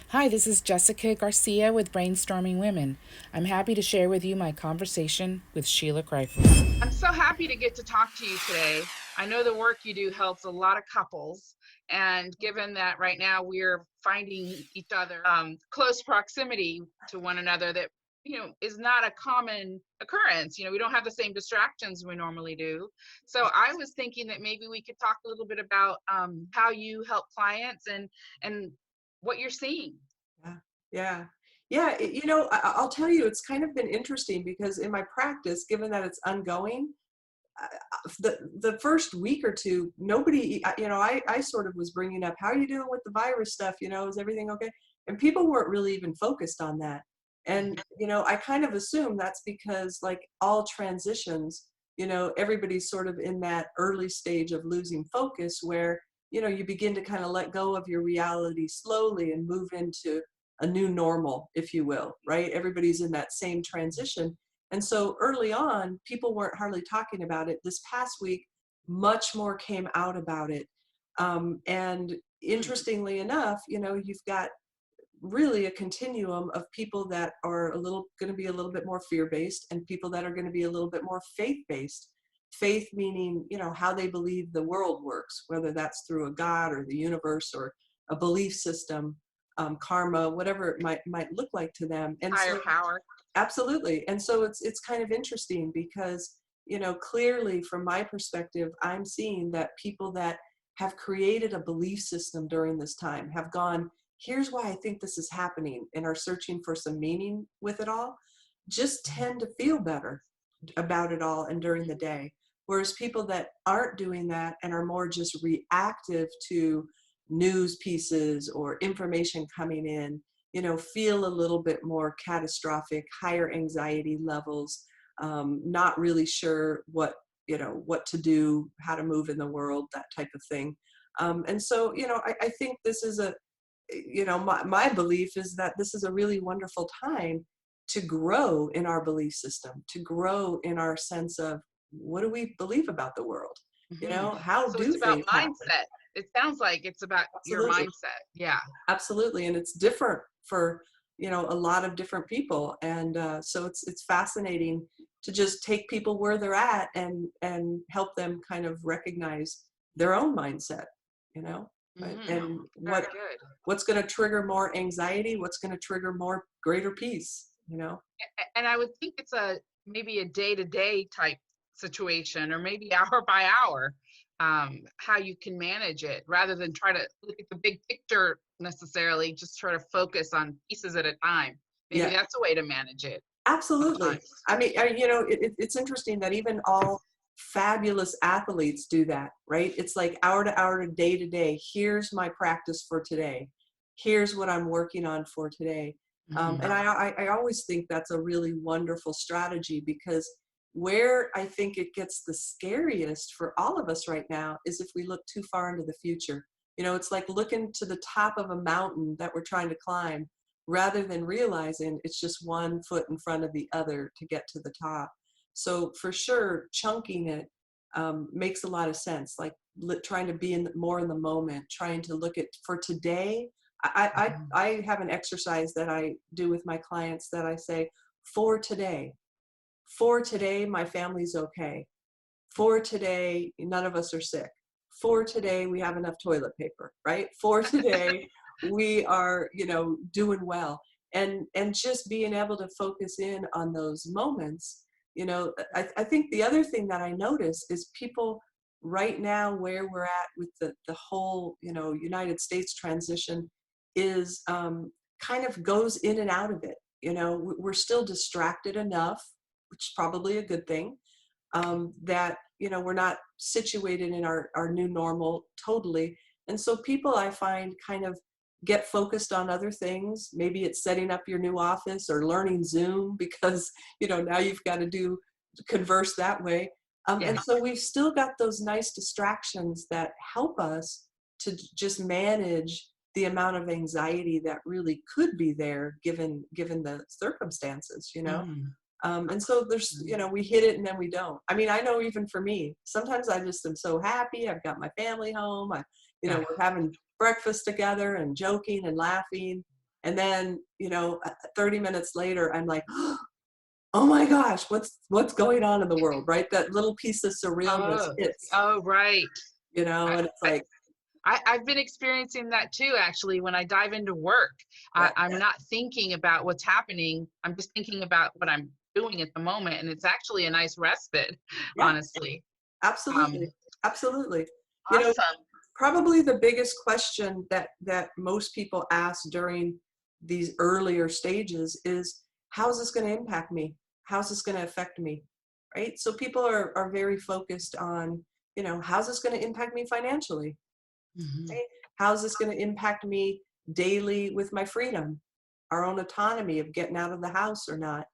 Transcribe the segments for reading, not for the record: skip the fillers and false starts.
Hi, this is Jessica Garcia with Brainstorming Women. I'm happy to share with you my conversation with Sheila Kreifels. I'm so happy to get to talk to you today. I know the work you do helps a lot of couples. And given that right now we're finding each other close proximity to one another, that, is not a common occurrence. We don't have the same distractions we normally do. So I was thinking that maybe we could talk a little bit about how you help clients and what you're seeing. Yeah, yeah, yeah. I'll tell you, it's kind of been interesting because in my practice, given that it's ongoing, the first week or two, nobody, I sort of was bringing up, how are you doing with the virus stuff? Is everything okay? And people weren't really even focused on that. And I kind of assume that's because, like all transitions, everybody's sort of in that early stage of losing focus where you begin to kind of let go of your reality slowly and move into a new normal, if you will, right? Everybody's in that same transition. And so early on, people weren't hardly talking about it. This past week, much more came out about it. And interestingly enough, you've got really a continuum of people that are going to be a little bit more fear-based and people that are going to be a little bit more faith-based. Faith meaning, how they believe the world works, whether that's through a God or the universe or a belief system, karma, whatever it might look like to them. And Higher so power. absolutely. And so it's kind of interesting because, clearly from my perspective, I'm seeing that people that have created a belief system during this time have gone, here's why I think this is happening, and are searching for some meaning with it all, just tend to feel better about it all and during the day. Whereas people that aren't doing that and are more just reactive to news pieces or information coming in, feel a little bit more catastrophic, higher anxiety levels, not really sure what to do, how to move in the world, that type of thing. And so, I think this is my belief is that this is a really wonderful time to grow in our belief system, to grow in our sense of what do we believe about the world? Hmm. How So do it's about things happen? mindset. It sounds like it's about your Absolutely. mindset. Yeah. Absolutely, and it's different for a lot of different people, and so it's fascinating to just take people where they're at and help them kind of recognize their own mindset, you know, Hmm. and Very good. what's going to trigger more anxiety, what's going to trigger more greater peace. And I would think it's a maybe a day-to-day type situation, or maybe hour by hour, how you can manage it rather than try to look at the big picture necessarily, just try to focus on pieces at a time. Maybe Yeah, that's a way to manage it absolutely. sometimes. I mean, it's interesting that even all fabulous athletes do that, right? It's like hour to day to day. Here's my practice for today. Here's what I'm working on for today. And Hmm. I always think that's a really wonderful strategy because where I think it gets the scariest for all of us right now is if we look too far into the future. It's like looking to the top of a mountain that we're trying to climb rather than realizing it's just one foot in front of the other to get to the top. So for sure, chunking it makes a lot of sense. Like trying to be more in the moment, trying to look at for today. I have an exercise that I do with my clients that I say, for today, for today, my family's okay. For today, none of us are sick. For today, we have enough toilet paper, right? For today, we are, doing well. And just being able to focus in on those moments, I think the other thing that I notice is people right now where we're at with the whole, United States transition is kind of goes in and out of it. We're still distracted enough, which is probably a good thing, that we're not situated in our new normal totally. And so people, I find, kind of get focused on other things. Maybe it's setting up your new office or learning Zoom because now you've got to do converse that way. And Yeah. so we've still got those nice distractions that help us to just manage the amount of anxiety that really could be there given the circumstances. Hmm. And so there's, we hit it and then we don't. I mean, I know even for me, sometimes I just am so happy. I've got my family home. Yeah. We're having breakfast together and joking and laughing. And then, 30 minutes later, I'm like, oh my gosh, what's going on in the world, right? That little piece of surrealness Oh, hits, oh, right. and it's I, like, I've been experiencing that too, actually. When I dive into work, yeah, I'm not thinking about what's happening. I'm just thinking about what I'm doing at the moment. And it's actually a nice respite, yeah, honestly. absolutely, Um, absolutely. You know, awesome. probably the biggest question that most people ask during these earlier stages is, how's this going to impact me? How's this going to affect me? Right? So people are very focused on, how's this going to impact me financially? Mhm. Right? How's this going to impact me daily with my freedom, our own autonomy of getting out of the house or not?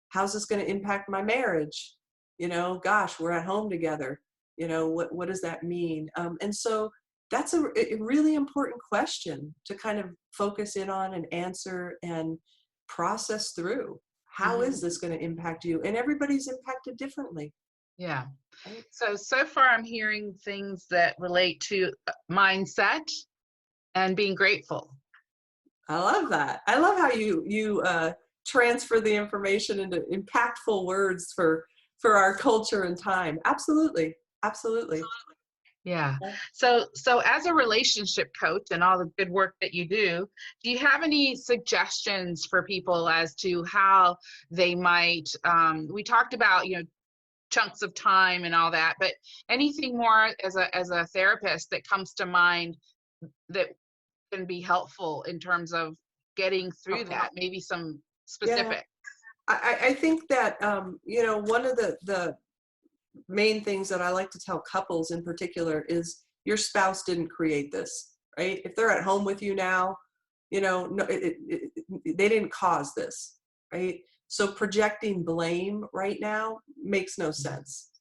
How's this going to impact my marriage? Gosh, we're at home together. What does that mean? And so that's a really important question to kind of focus in on and answer and process through. How Mhm. is this going to impact you? And everybody's impacted differently, Yeah. right? So far I'm hearing things that relate to mindset and being grateful. I love that. I love how you transfer the information into impactful words for our culture and time. Absolutely, absolutely. Yeah. So as a relationship coach and all the good work that you do you have any suggestions for people as to how they might, we talked about, chunks of time and all that, but anything more as a therapist that comes to mind that can be helpful in terms of getting through Okay. that, maybe some Yeah, specific. I think that one of the main things that I like to tell couples in particular is your spouse didn't create this, right? If they're at home with you now, no, they didn't cause this, right? So projecting blame right now makes no sense,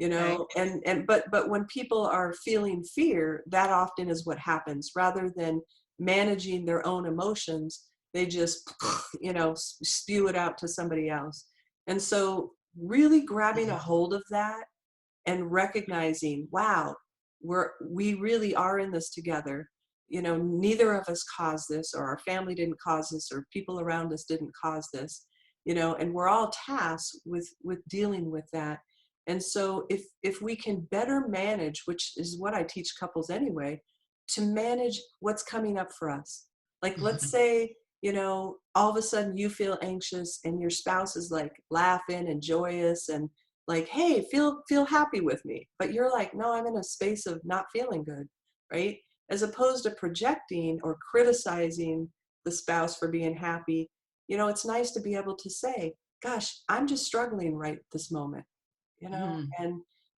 Okay. but when people are feeling fear, that often is what happens. Rather than managing their own emotions, they just, spew it out to somebody else. And so really grabbing a hold of that and recognizing, wow, we really are in this together. Neither of us caused this, or our family didn't cause this, or people around us didn't cause this. And we're all tasked with dealing with that. And so if we can better manage, which is what I teach couples anyway, to manage what's coming up for us. Like, let's Mhm. say, all of a sudden you feel anxious and your spouse is like laughing and joyous and like, hey, feel happy with me, but you're like, no, I'm in a space of not feeling good, right? As opposed to projecting or criticizing the spouse for being happy. It's nice to be able to say, gosh, I'm just struggling right this moment, Mhm.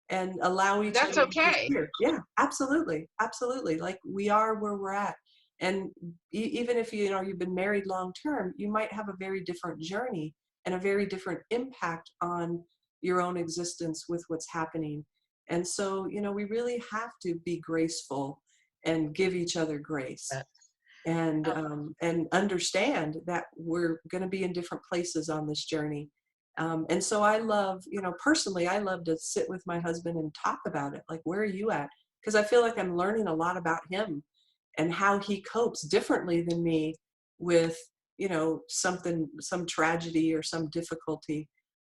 and allow each That's other to be okay. here. Yeah, absolutely, absolutely. Like, we are where we're at. And even if you've been married long term, you might have a very different journey and a very different impact on your own existence with what's happening. And so, we really have to be graceful and give each other grace, Uh, and understand that we're going to be in different places on this journey. And so I love, personally, I love to sit with my husband and talk about it. Like, where are you at? Because I feel like I'm learning a lot about him and how he copes differently than me with, some tragedy or some difficulty.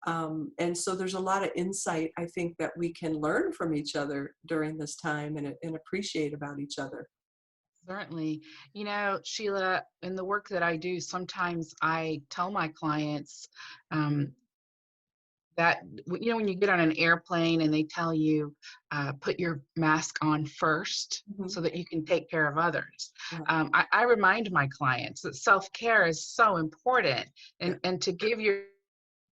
And so there's a lot of insight, I think, that we can learn from each other during this time, and appreciate about each other. Certainly. Sheila, in the work that I do, sometimes I tell my clients, um, that, when you get on an airplane and they tell you, put your mask on first Mhm. so that you can take care of others. Yeah, I remind my clients that self-care is so important, yeah, and to give your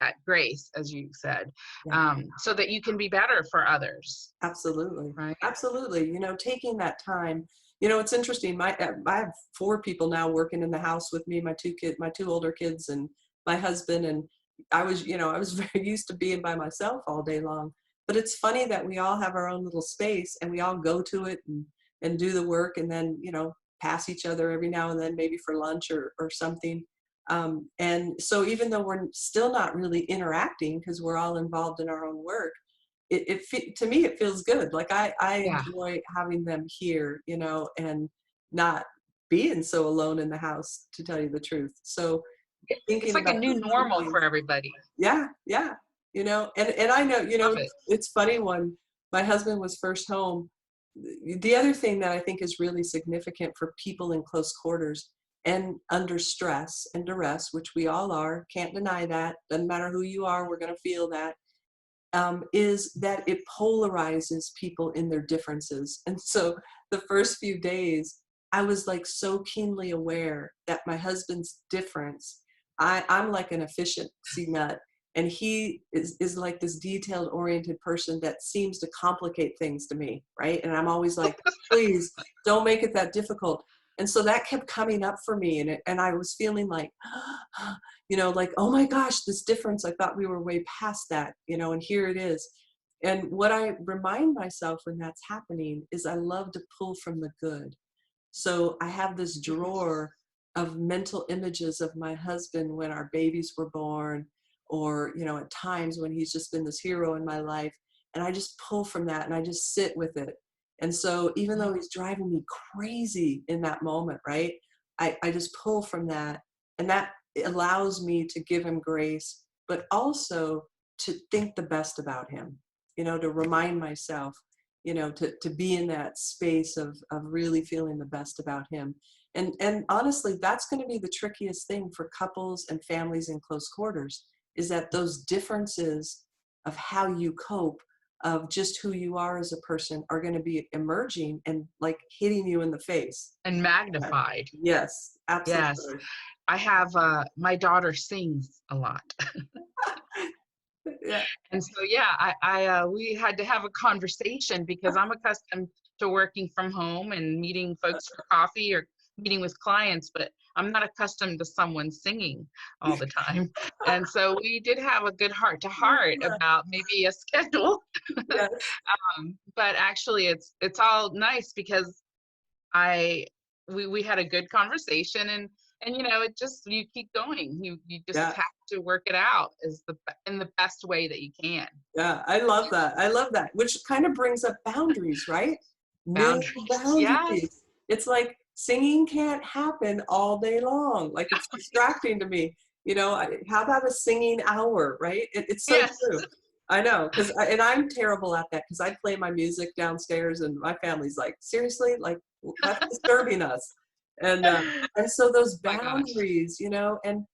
that grace, as you said, yeah. so that you can be better for others, Absolutely. right? Absolutely. Taking that time. It's interesting. I have 4 people now working in the house with me, my 2 older kids and my husband. And I was very used to being by myself all day long. But it's funny that we all have our own little space and we all go to it and do the work, and then, pass each other every now and then, maybe for lunch or something. And so even though we're still not really interacting because we're all involved in our own work, to me it feels good. Like, I Yeah. enjoy having them here, and not being so alone in the house, to tell you the truth. So It's thinking like a about new those little normal things. for everybody. Yeah, yeah. And I know, Love it. it's funny, when my husband was first home, the other thing that I think is really significant for people in close quarters and under stress and duress, which we all are, can't deny that, doesn't matter who you are, we're going to feel that, is that it polarizes people in their differences. And so the first few days, I was like so keenly aware that my husband's difference, I'm like an efficiency nut, and he is like this detailed oriented person that seems to complicate things to me, right? And I'm always like, please don't make it that difficult. And so that kept coming up for me, and I was feeling like, like, oh my gosh, this difference, I thought we were way past that, and here it is. And what I remind myself when that's happening is I love to pull from the good. So I have this drawer of mental images of my husband when our babies were born, or, at times when he's just been this hero in my life. And I just pull from that and I just sit with it. And so even though he's driving me crazy in that moment, right, I just pull from that. And that allows me to give him grace, but also to think the best about him, to remind myself, to be in that space of really feeling the best about him. And honestly, that's going to be the trickiest thing for couples and families in close quarters, is that those differences of how you cope, of just who you are as a person, are going to be emerging and like hitting you in the face. And magnified. Yes, Yes. absolutely. I have my daughter sings a lot. Yeah. And so yeah, I we had to have a conversation because I'm accustomed to working from home and meeting folks for coffee or meeting with clients, but I'm not accustomed to someone singing all the time. And so we did have a good heart to heart about maybe a schedule. Yes. But actually it's all nice because I we had a good conversation, and it just, you keep going, you just Yeah. have to work it out in the best way that you can. Yeah, I love that. I love that, which kind of brings up boundaries, right? New Boundaries. Yes. boundaries. It's like singing can't happen all day long. Like, it's distracting to me. How about a singing hour, right? It's so Yes. true. I know, and I'm terrible at that, because I play my music downstairs and my family's like, seriously, like, that's disturbing us. And so those My gosh. boundaries, and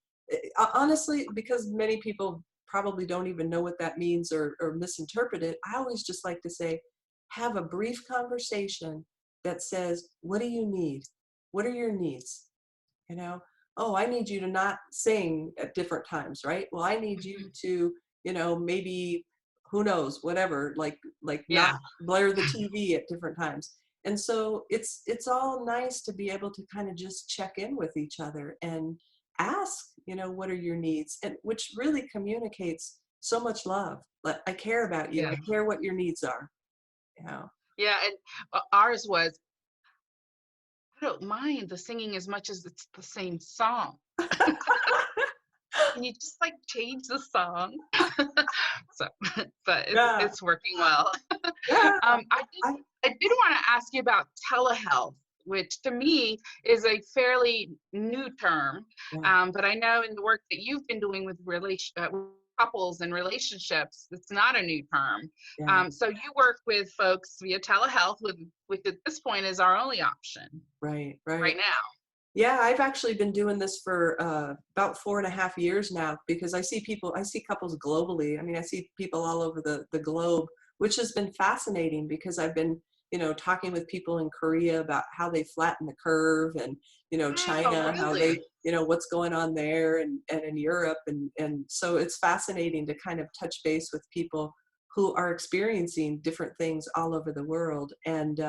honestly, because many people probably don't even know what that means, or misinterpret it, I always just like to say, have a brief conversation that says, what do you need? What are your needs? Oh, I need you to not sing at different times, right? Well, I need you to, maybe, who knows, whatever, like not Yeah. blare the TV at different times. And so it's all nice to be able to kind of just check in with each other and ask, what are your needs? And which really communicates so much love. Like, I care about you. Yeah. I care what your needs are. You know? Yeah. And ours was, I don't mind the singing as much as it's the same song. Can you just like change the song? So, but Yeah. it's working well. Yeah. I did want to ask you about telehealth, which to me is a fairly new term. Yeah. But I know in the work that you've been doing with with couples and relationships, it's not a new term. Yeah. So you work with folks via telehealth, which at this point is our only option Right. right now. Yeah, I've actually been doing this for about 4.5 years now, because I see couples globally. I mean, I see people all over the globe, which has been fascinating, because I've been, talking with people in Korea about how they flatten the curve, and, Oh, China, how they, really? what's going on there, and in Europe. And so it's fascinating to kind of touch base with people who are experiencing different things all over the world. And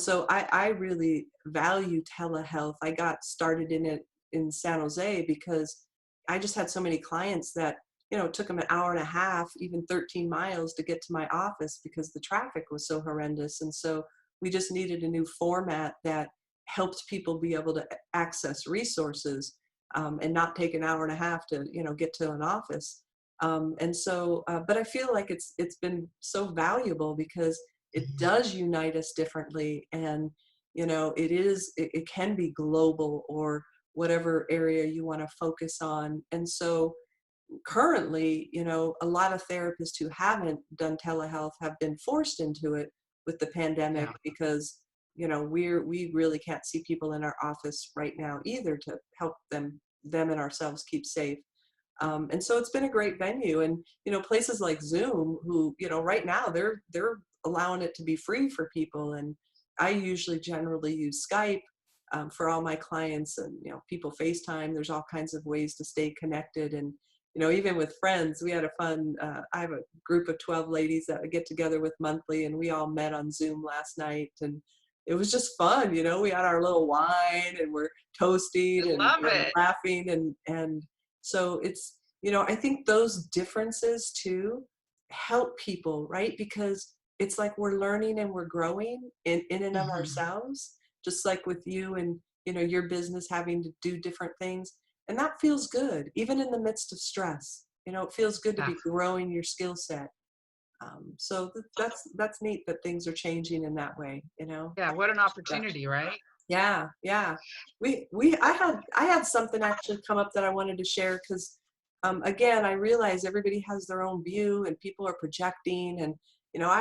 so I really value telehealth. I got started in it in San Jose because I just had so many clients that, it took them an hour and a half, even 13 miles to get to my office, because the traffic was so horrendous. And so we just needed a new format that helped people be able to access resources, and not take an hour and a half to, get to an office. But I feel like it's been so valuable, because it does unite us differently. And it can be global or whatever area you want to focus on. And so currently, a lot of therapists who haven't done telehealth have been forced into it with the pandemic Yeah. because, we really can't see people in our office right now either to help them and ourselves keep safe. And so it's been a great venue. And, places like Zoom, who, right now they're allowing it to be free for people. And I usually generally use Skype for all my clients, and, people FaceTime. There's all kinds of ways to stay connected. And, even with friends, we had a fun, I have a group of 12 ladies that I get together with monthly, and we all met on Zoom last night. And it was just fun. We had our little wine and we're toasting I love and it. laughing. And so it's, I think those differences too help people, right? Because it's like we're learning and we're growing in and of Mhm. ourselves, just like with you and, your business having to do different things. And that feels good, even in the midst of stress. It feels good to Yeah. be growing your skill set. So that's neat that things are changing in that way, Yeah. What an Yeah. opportunity, right? Yeah, yeah. I had something actually come up that I wanted to share because, again, I realize everybody has their own view and people are projecting, and I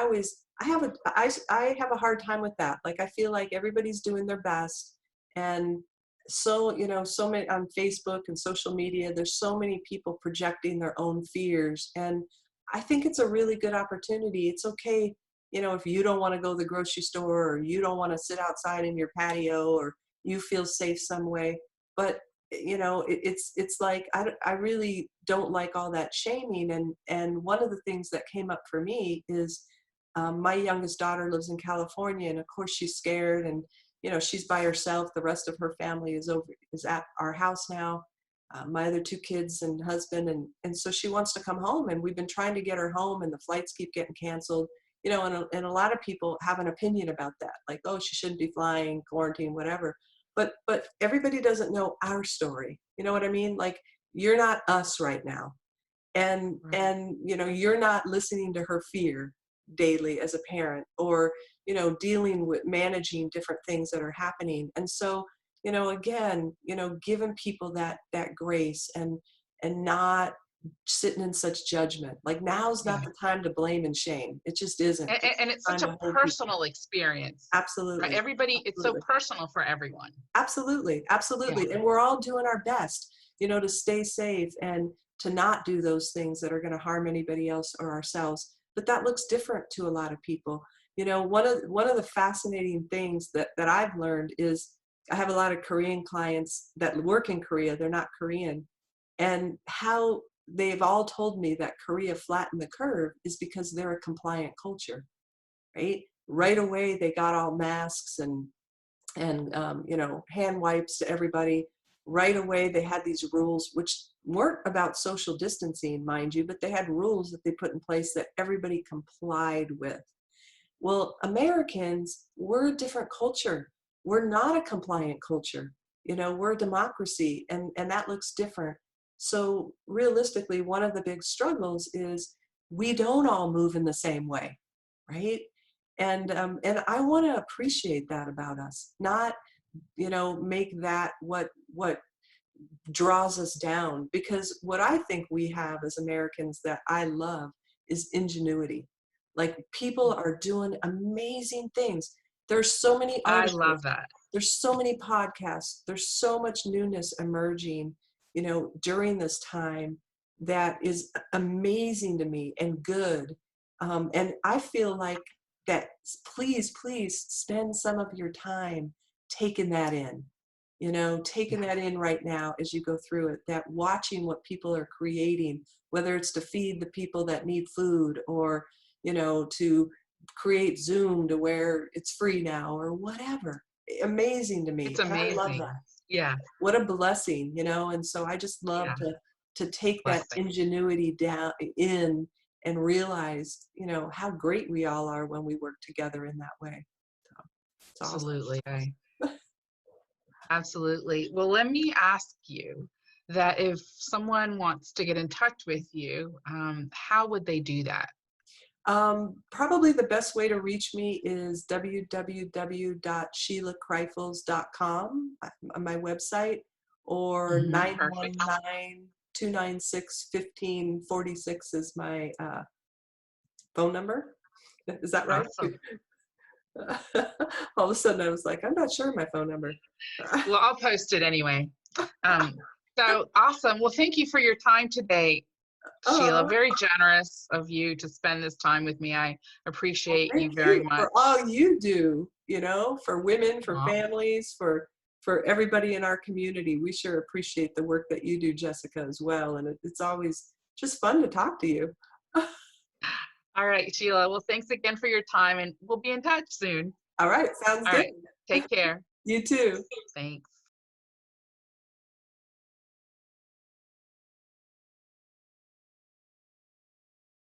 have a hard time with that. Like I feel like everybody's doing their best, and so so many on Facebook and social media. There's so many people projecting their own fears, and I think it's a really good opportunity. It's okay, if you don't want to go to the grocery store, or you don't want to sit outside in your patio, or you feel safe some way. But it's like I really don't like all that shaming. And one of the things that came up for me is, my youngest daughter lives in California, and of course she's scared, and she's by herself. The rest of her family is at our house now. My other two kids and husband, and so she wants to come home, and we've been trying to get her home, and the flights keep getting canceled. And a lot of people have an opinion about that, like, oh, she shouldn't be flying, quarantine, whatever. But everybody doesn't know our story. You know what I mean? Like, you're not us right now, and Right. and you're not listening to her fear daily as a parent, or dealing with managing different things that are happening. And so again, giving people that grace, and not sitting in such judgment. Like, now's Yeah. not the time to blame and shame. It just isn't. And, It's and it's the such time a to hold people. personal experience, right? Absolutely. Everybody, it's so Absolutely. personal for everyone. Absolutely. Yeah. Absolutely. And we're all doing our best, to stay safe and to not do those things that are going to harm anybody else or ourselves. But that looks different to a lot of people. One of the fascinating things that I've learned is, I have a lot of Korean clients that work in Korea. They're not Korean. And how they've all told me that Korea flattened the curve is because they're a compliant culture, right? Right away, they got all masks and hand wipes to everybody. Right away, they had these rules, which weren't about social distancing, mind you, but they had rules that they put in place that everybody complied with. Well, Americans, we're a different culture. We're not a compliant culture. We're a democracy, and that looks different. So realistically, one of the big struggles is we don't all move in the same way, right? And I want to appreciate that about us, not make that what draws us down. Because what I think we have as Americans that I love is ingenuity. Like, people are doing amazing things. There's so many I articles, love that. there's so many podcasts, there's so much newness emerging, during this time, that is amazing to me and good. And I feel like that, please spend some of your time taking that in, taking Yeah. that in right now as you go through it, that watching what people are creating, whether it's to feed the people that need food, or, to create Zoom to where it's free now, or whatever. Amazing to It's me. And I love amazing. that. Yeah. What a blessing, and so I just love Yeah. to take that Blessing. ingenuity down in, and realize, how great we all are when we work together in that way. So it's awesome. Absolutely. Absolutely. Well, let me ask you that if someone wants to get in touch with you, how would they do that? Probably the best way to reach me is www.sheilakreifels.com, my website, or Perfect. 919-296-1546 is my phone number. Is that right? Awesome. All of a sudden I was like, I'm not sure my phone number. Well, I'll post it anyway. So awesome. Well, thank you for your time today, Sheila. Oh, Very generous of you to spend this time with me. I appreciate you thank very you much. for all you do, for women, for Aw. families, for everybody in our community. We sure appreciate the work that you do, Jessica, as well. And it's always just fun to talk to you. All right, Sheila. Well, thanks again for your time, and we'll be in touch soon. All right, sounds All good. right. Take care. You too. Thanks.